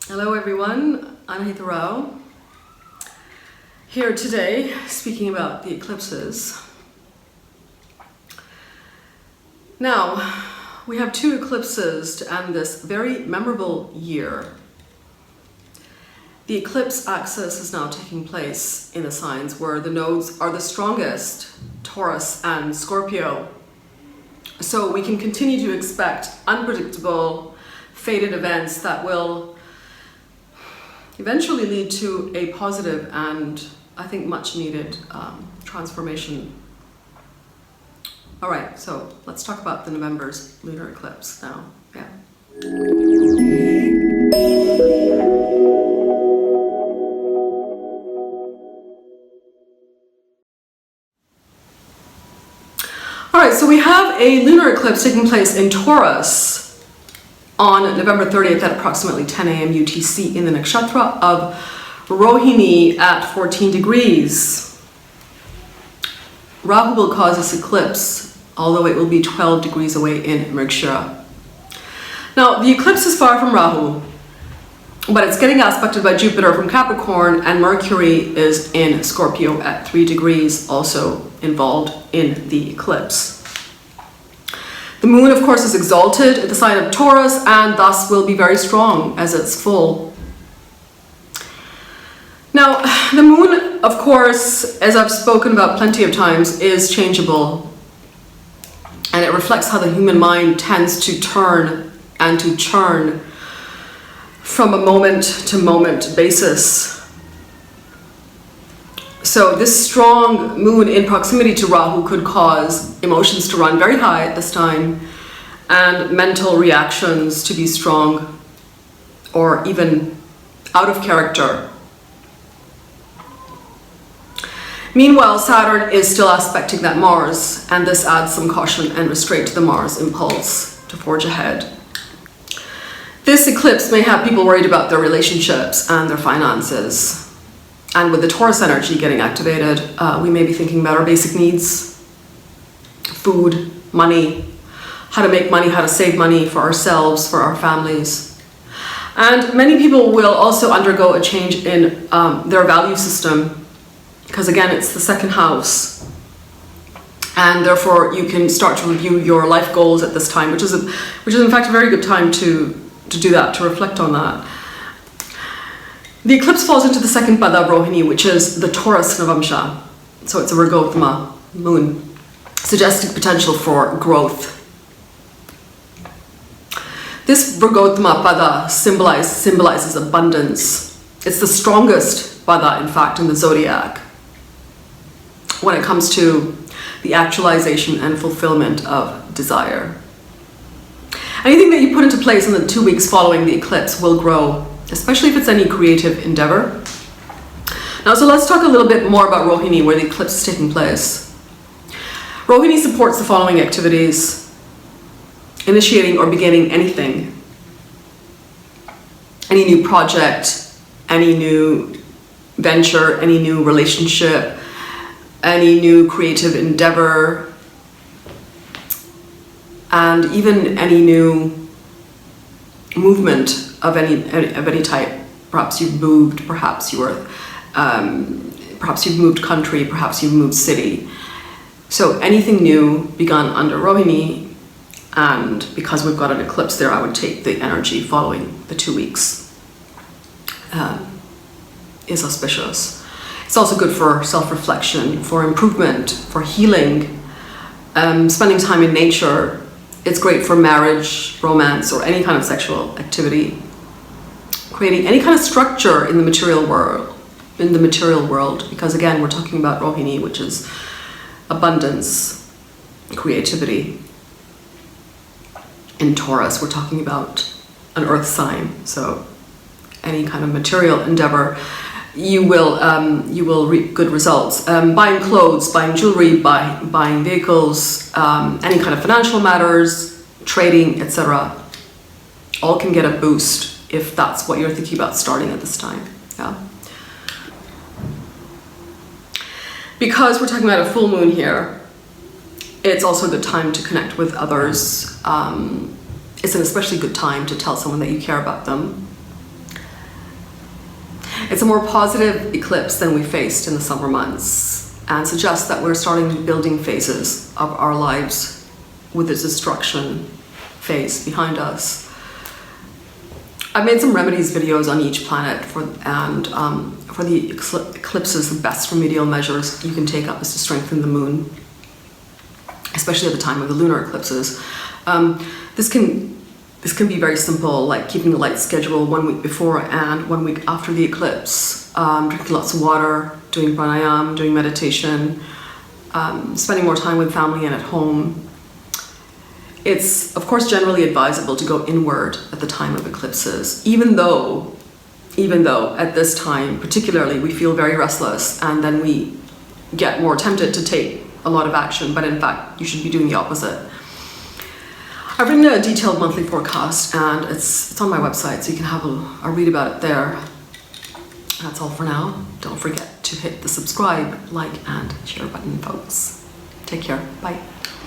Hello everyone, I'm Anahita Rao, here today speaking about the eclipses. Now, we have two eclipses to end this very memorable year. The eclipse axis is now taking place in the signs where the nodes are the strongest, Taurus and Scorpio. So we can continue to expect unpredictable, fated events that will eventually lead to a positive and, I think, much needed transformation. All right, so let's talk about the November's lunar eclipse now. Yeah. All right, so we have a lunar eclipse taking place in Taurus on November 30th at approximately 10 a.m. UTC in the nakshatra of Rohini at 14 degrees. Rahu will cause this eclipse, although it will be 12 degrees away in Mrigashira. Now, the eclipse is far from Rahu, but it's getting aspected by Jupiter from Capricorn, and Mercury is in Scorpio at 3 degrees, also involved in the eclipse. The moon, of course, is exalted at the sign of Taurus and thus will be very strong as it's full. Now, the moon, of course, as I've spoken about plenty of times, is changeable. And it reflects how the human mind tends to turn and to churn from a moment-to-moment basis. So this strong moon in proximity to Rahu could cause emotions to run very high at this time and mental reactions to be strong or even out of character. Meanwhile, Saturn is still aspecting that Mars, and this adds some caution and restraint to the Mars impulse to forge ahead. This eclipse may have people worried about their relationships and their finances. And with the Taurus energy getting activated, we may be thinking about our basic needs, food, money, how to make money, how to save money for ourselves, for our families. And many people will also undergo a change in their value system, because again, it's the second house. And therefore you can start to review your life goals at this time, which is in fact a very good time to do that, to reflect on that. The eclipse falls into the second pada of Rohini, which is the Taurus Navamsha. So it's a Virgotama moon, suggesting potential for growth. This Virgotama pada symbolizes abundance. It's the strongest pada, in fact, in the zodiac when it comes to the actualization and fulfillment of desire. Anything that you put into place in the 2 weeks following the eclipse will grow, especially if it's any creative endeavor. Now, so let's talk a little bit more about Rohini, where the eclipse is taking place. Rohini supports the following activities: initiating or beginning anything, any new project, any new venture, any new relationship, any new creative endeavor, and even any new movement of any type. Perhaps you've moved, perhaps you've moved country, perhaps you've moved city. So anything new begun under Rohini, and because we've got an eclipse there, I would take the energy following the 2 weeks is auspicious. It's also good for self-reflection, for improvement, for healing, spending time in nature. It's great for marriage, romance, or any kind of sexual activity. Creating any kind of structure in the material world, because again, we're talking about Rohini, which is abundance, creativity. In Taurus, we're talking about an earth sign, so any kind of material endeavor, you will reap good results. Buying clothes, buying jewelry, buying vehicles, any kind of financial matters, trading, etc. all can get a boost if that's what you're thinking about starting at this time. Yeah. Because we're talking about a full moon here, it's also a good time to connect with others. It's an especially good time to tell someone that you care about them. It's a more positive eclipse than we faced in the summer months and suggests that we're starting building phases of our lives with this destruction phase behind us. I've made some remedies videos on each planet for the eclipses. The best remedial measures you can take up is to strengthen the moon, especially at the time of the lunar eclipses. This can be very simple, like keeping the light schedule 1 week before and 1 week after the eclipse, drinking lots of water, doing pranayama, doing meditation, spending more time with family and at home. It's, of course, generally advisable to go inward at the time of eclipses, even though at this time, particularly, we feel very restless and then we get more tempted to take a lot of action, but in fact, you should be doing the opposite. I've written a detailed monthly forecast and it's on my website, so you can have a read about it there. That's all for now. Don't forget to hit the subscribe, like, and share button, folks. Take care. Bye.